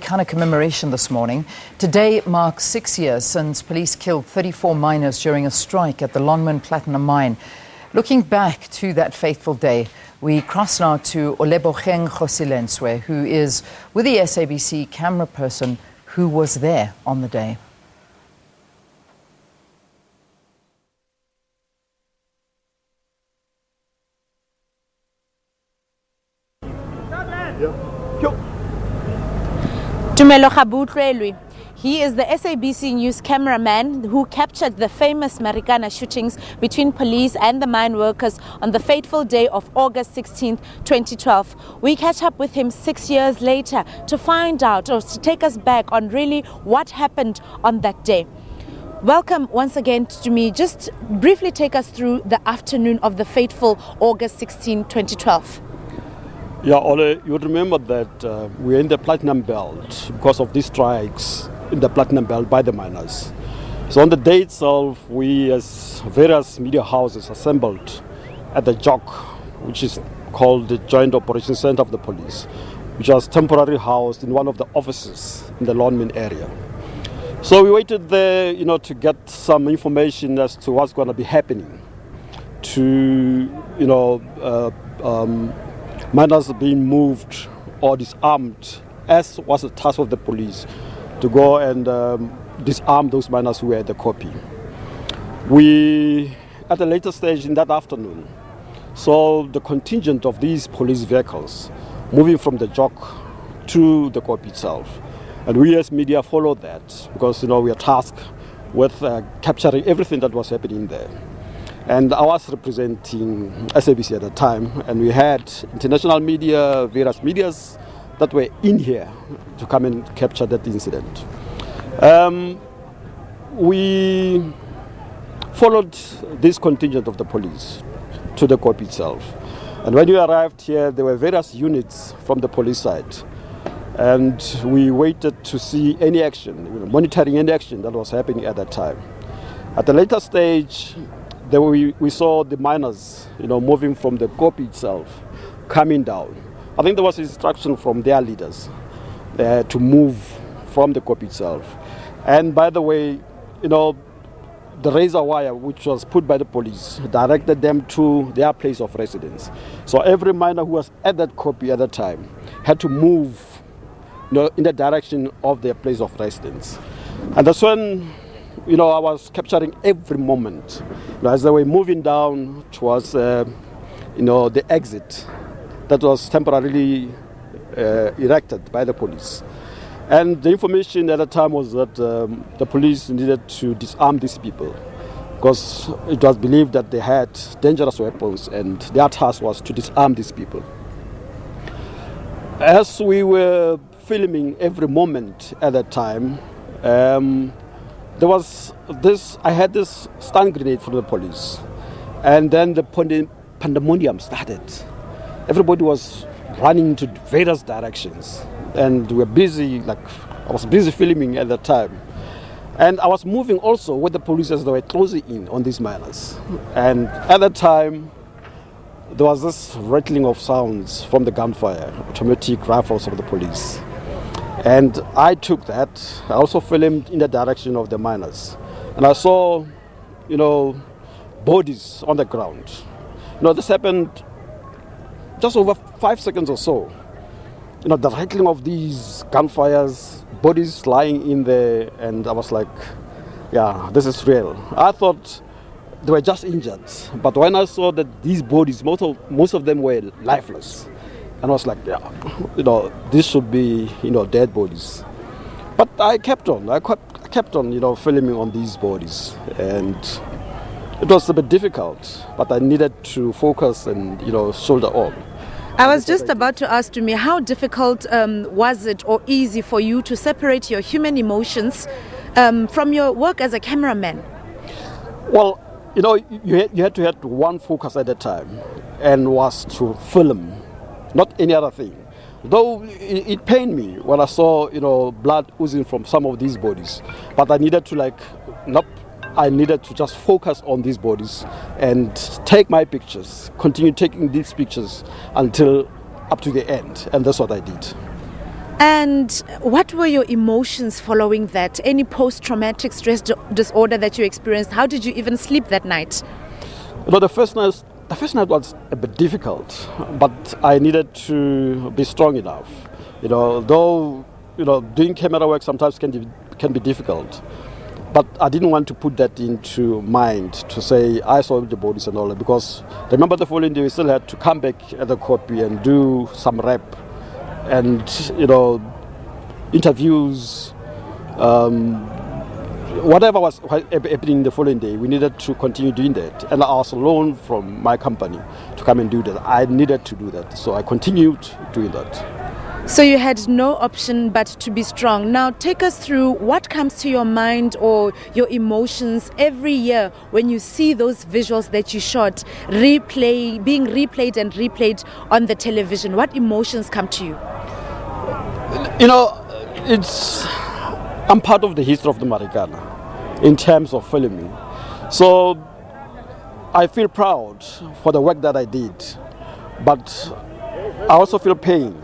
Marikana commemoration this morning. Today marks 6 years since police killed 34 miners during a strike at the Lonmin Platinum Mine. Looking back to that fateful day, we cross now to Olebogeng Kgosilentswe, who is with the SABC camera person who was there on the day. He is the SABC News cameraman who captured the famous Marikana shootings between police and the mine workers on the fateful day of August 16, 2012. We catch up with him 6 years later to find out, or to take us back on really what happened on that day. Welcome once again to me. Just briefly take us through the afternoon of the fateful August 16, 2012. Yeah, Ole, you remember that we're in the Platinum Belt because of these strikes in the Platinum Belt by the miners. So on the day itself, we as various media houses assembled at the JOC, which is called the Joint Operations Center of the Police, which was temporarily housed in one of the offices in the Lonmin area. So we waited there, to get some information as to what's going to be happening to, miners being moved or disarmed, as was the task of the police, to go and disarm those miners who were at the copy. We, at a later stage in that afternoon, saw the contingent of these police vehicles moving from the JOC to the copy itself. And we as media followed that because, we are tasked with capturing everything that was happening there. And I was representing SABC at the time, and we had international media, various medias that were in here to come and capture that incident. We followed this contingent of the police to the copy itself. And when we arrived here, there were various units from the police side. And we waited to see any action, monitoring any action that was happening at that time. At a later stage, we saw the miners, moving from the copy itself, coming down. I think there was instruction from their leaders to move from the copy itself. And by the way, the razor wire, which was put by the police, directed them to their place of residence. So every miner who was at that copy at that time had to move, in the direction of their place of residence. And that's when I was capturing every moment as they were moving down towards, the exit that was temporarily erected by the police. And the information at the time was that the police needed to disarm these people because it was believed that they had dangerous weapons and their task was to disarm these people. As we were filming every moment at that time, there was I had this stun grenade from the police, and then the pandemonium started. Everybody was running into various directions, and we were busy, I was busy filming at that time. And I was moving also with the police as they were closing in on these miners. And at that time, there was this rattling of sounds from the gunfire, automatic rifles of the police. And I took that. I also filmed in the direction of the miners. And I saw, bodies on the ground. This happened just over 5 seconds or so. The rattling of these gunfires, bodies lying in there. And I was like, yeah, this is real. I thought they were just injured. But when I saw that these bodies, most of them were lifeless. And I was like, yeah, this should be, dead bodies. But I kept on. I kept on, filming on these bodies. And it was a bit difficult, but I needed to focus and, shoulder on. I was just about to ask me, how difficult was it or easy for you to separate your human emotions from your work as a cameraman? Well, you had to have one focus at a time, and was to film. Not any other thing. Though it pained me when I saw, blood oozing from some of these bodies. But I needed to just focus on these bodies and take my pictures, continue taking these pictures until up to the end. And that's what I did. And what were your emotions following that? Any post-traumatic stress disorder that you experienced? How did you even sleep that night? You know, the first night was a bit difficult, but I needed to be strong enough. You know, though, you know, doing camera work sometimes can be difficult. But I didn't want to put that into mind to say I saw the bodies and all that, because remember the following day we still had to come back at the copy and do some rep and, you know, interviews, whatever was happening the following day, we needed to continue doing that. And I was alone from my company to come and do that. I needed to do that, so I continued doing that. So you had no option but to be strong. Now take us through what comes to your mind or your emotions every year when you see those visuals that you shot being replayed and replayed on the television. What emotions come to you? You know, I'm part of the history of the Marikana in terms of filming. So I feel proud for the work that I did, but I also feel pain,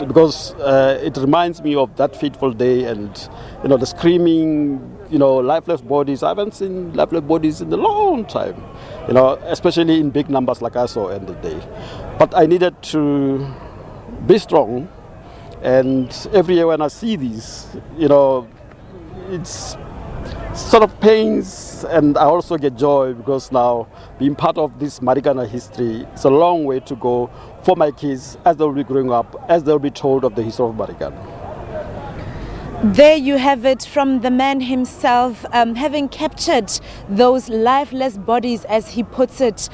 because it reminds me of that fateful day and, you know, the screaming, you know, lifeless bodies. I haven't seen lifeless bodies in a long time, you know, especially in big numbers like I saw in the day. But I needed to be strong, and every year when I see these, you know, it's sort of pains, and I also get joy, because now being part of this Marikana history, it's a long way to go for my kids as they'll be growing up, as they'll be told of the history of Marikana. There you have it from the man himself, having captured those lifeless bodies, as he puts it,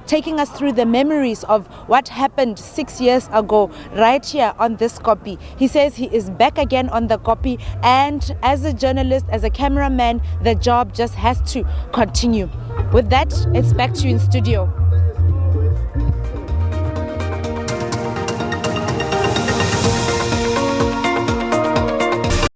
taking us through the memories of what happened 6 years ago right here on this copy. He says he is back again on the copy, and as a journalist, as a cameraman, the job just has to continue. With that, it's back to you in studio.